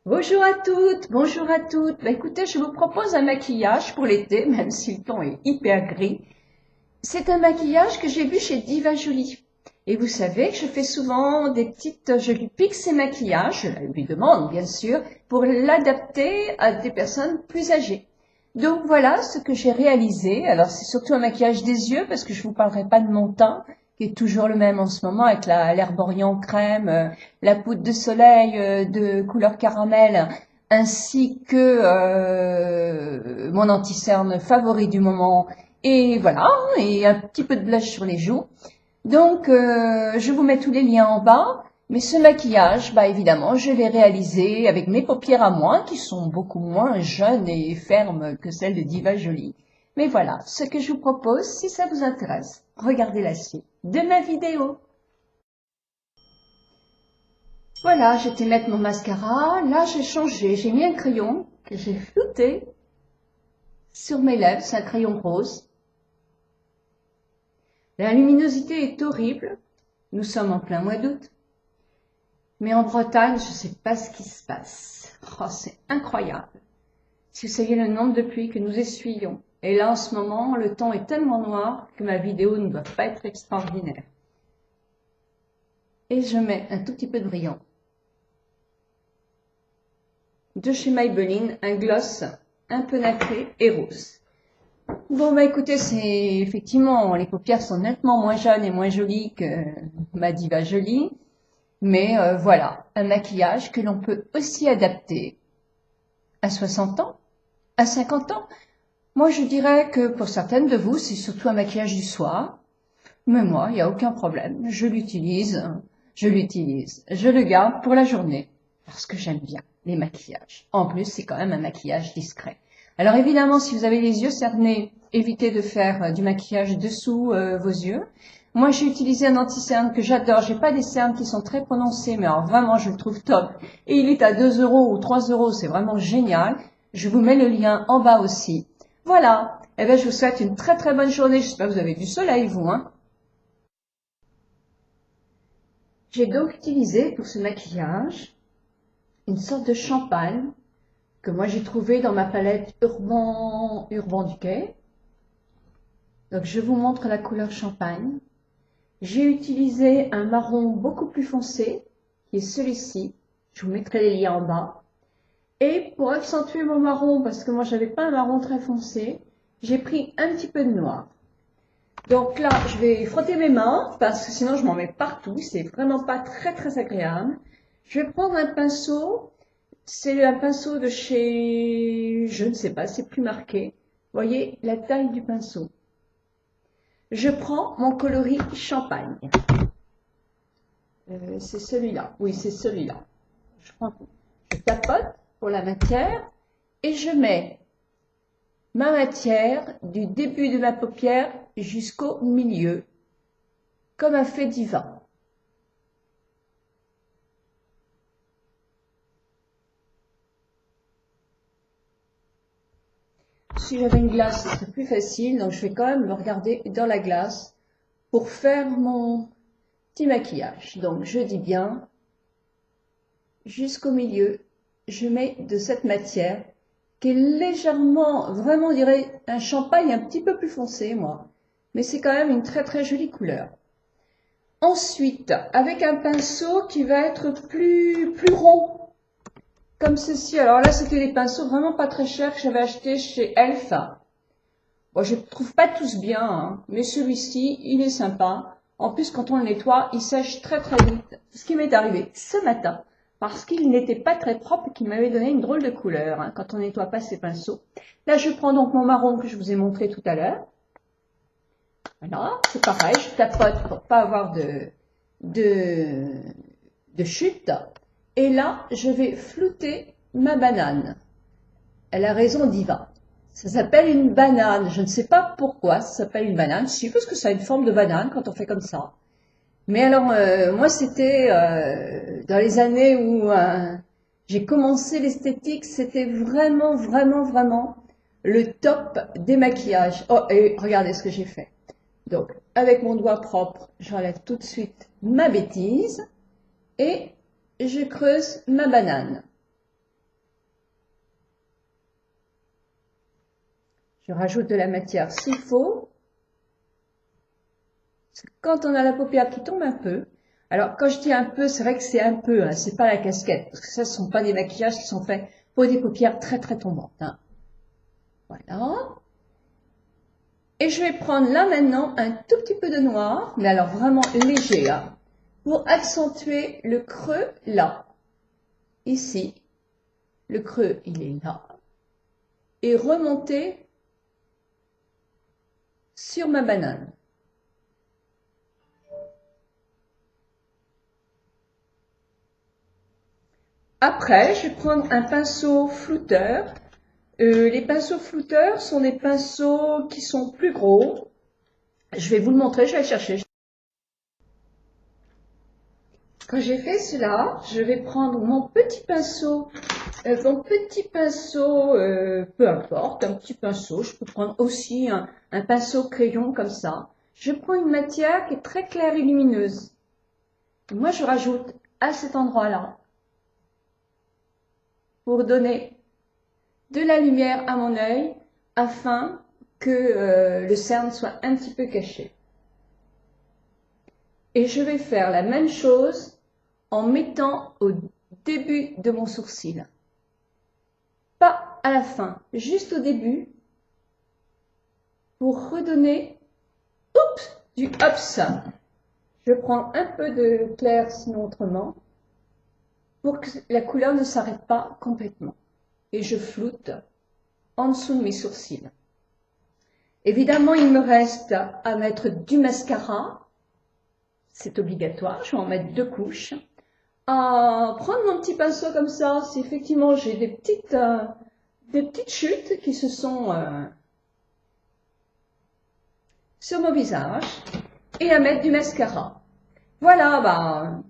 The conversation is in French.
Bonjour à toutes, bonjour à toutes. Écoutez, je vous propose un maquillage pour l'été, même si le temps est hyper gris. C'est un maquillage que j'ai vu chez Diva Jolie. Et vous savez que je fais souvent je lui pique ses maquillages, je lui demande bien sûr, pour l'adapter à des personnes plus âgées. Donc voilà ce que j'ai réalisé. Alors c'est surtout un maquillage des yeux parce que je vous parlerai pas de mon teint qui est toujours le même en ce moment avec l'herborian crème, la poudre de soleil de couleur caramel ainsi que mon anti-cerne favori du moment et voilà, et un petit peu de blush sur les joues. Donc je vous mets tous les liens en bas. Mais ce maquillage, bah évidemment, je l'ai réalisé avec mes paupières à moi, qui sont beaucoup moins jeunes et fermes que celles de Diva Jolie. Mais voilà, ce que je vous propose, si ça vous intéresse, regardez la suite de ma vidéo. Voilà, j'étais mettre mon mascara. Là, j'ai changé. J'ai mis un crayon que j'ai flouté sur mes lèvres. C'est un crayon rose. La luminosité est horrible. Nous sommes en plein mois d'août. Mais en Bretagne, je ne sais pas ce qui se passe. Oh, c'est incroyable. Si vous saviez le nombre de pluies que nous essuyons. Et là, en ce moment, le temps est tellement noir que ma vidéo ne doit pas être extraordinaire. Et je mets un tout petit peu de brillant. De chez Maybelline, un gloss un peu nacré et rose. Bon, bah écoutez, c'est effectivement, les paupières sont nettement moins jeunes et moins jolies que ma Diva Jolie. Mais voilà, un maquillage que l'on peut aussi adapter à 60 ans, à 50 ans. Moi, je dirais que pour certaines de vous, c'est surtout un maquillage du soir. Mais moi, il n'y a aucun problème. Je le garde pour la journée. Parce que j'aime bien les maquillages. En plus, c'est quand même un maquillage discret. Alors évidemment, si vous avez les yeux cernés, évitez de faire du maquillage dessous vos yeux. Moi, j'ai utilisé un anti-cerne que j'adore. J'ai pas des cernes qui sont très prononcées, mais alors vraiment, je le trouve top. Et il est à 2 € ou 3 €. C'est vraiment génial. Je vous mets le lien en bas aussi. Voilà. Eh bien, je vous souhaite une très très bonne journée. J'espère que vous avez du soleil, vous, hein. J'ai donc utilisé pour ce maquillage une sorte de champagne que moi j'ai trouvé dans ma palette Urban Decay. Donc je vous montre la couleur champagne. J'ai utilisé un marron beaucoup plus foncé, qui est celui-ci. Je vous mettrai les liens en bas. Et pour accentuer mon marron, parce que moi j'avais pas un marron très foncé, j'ai pris un petit peu de noir. Donc là, je vais frotter mes mains, parce que sinon je m'en mets partout. C'est vraiment pas très très agréable. Je vais prendre un pinceau. C'est un pinceau de chez, je ne sais pas, c'est plus marqué. Voyez la taille du pinceau. Je prends mon coloris champagne. C'est celui-là. Oui, c'est celui-là. Je tapote pour la matière et je mets ma matière du début de ma paupière jusqu'au milieu, comme un fait Diva. Si j'avais une glace, ce serait plus facile, donc je vais quand même me regarder dans la glace pour faire mon petit maquillage. Donc je dis bien, jusqu'au milieu, je mets de cette matière qui est légèrement, vraiment on dirait un champagne un petit peu plus foncé, moi. Mais c'est quand même une très très jolie couleur. Ensuite, avec un pinceau qui va être plus rond, comme ceci. Alors là, c'était des pinceaux vraiment pas très chers que j'avais achetés chez Elf. Bon, je ne trouve pas tous bien, hein, mais celui-ci, il est sympa. En plus, quand on le nettoie, il sèche très très vite. Ce qui m'est arrivé ce matin, parce qu'il n'était pas très propre et qu'il m'avait donné une drôle de couleur, hein, quand on nettoie pas ses pinceaux. Là, je prends donc mon marron que je vous ai montré tout à l'heure. Voilà, c'est pareil, je tapote pour pas avoir de chute. Et là, je vais flouter ma banane. Elle a raison, Diva. Ça s'appelle une banane. Je ne sais pas pourquoi ça s'appelle une banane. Si, parce que ça a une forme de banane quand on fait comme ça. Mais alors, moi, c'était dans les années où j'ai commencé l'esthétique, c'était vraiment, vraiment, vraiment le top des maquillages. Oh, et regardez ce que j'ai fait. Donc, avec mon doigt propre, j'enlève tout de suite ma bêtise et je creuse ma banane. Je rajoute de la matière s'il faut. Quand on a la paupière qui tombe un peu, alors quand je dis un peu, c'est vrai que c'est un peu, hein, c'est pas la casquette, parce que ça, ce sont pas des maquillages qui sont faits pour des paupières très très tombantes. Hein. Voilà. Et je vais prendre là maintenant un tout petit peu de noir, mais alors vraiment léger, hein, pour accentuer le creux là. Ici, le creux il est là. Et remonter sur ma banane. Après, je vais prendre un pinceau flouteur. Les pinceaux flouteurs sont des pinceaux qui sont plus gros. Je vais vous le montrer, je vais le chercher. Quand j'ai fait cela, je vais prendre mon petit pinceau, peu importe, un petit pinceau. Je peux prendre aussi un pinceau crayon comme ça. Je prends une matière qui est très claire et lumineuse. Et moi, je rajoute à cet endroit-là pour donner de la lumière à mon œil afin que le cerne soit un petit peu caché. Et je vais faire la même chose en mettant au début de mon sourcil. Pas à la fin, juste au début pour redonner du hops. Je prends un peu de clair sinon autrement pour que la couleur ne s'arrête pas complètement. Et je floute en dessous de mes sourcils. Évidemment, il me reste à mettre du mascara. C'est obligatoire, je vais en mettre 2 couches. À prendre mon petit pinceau comme ça, si effectivement j'ai des petites chutes qui se sont sur mon visage, et à mettre du mascara. Voilà,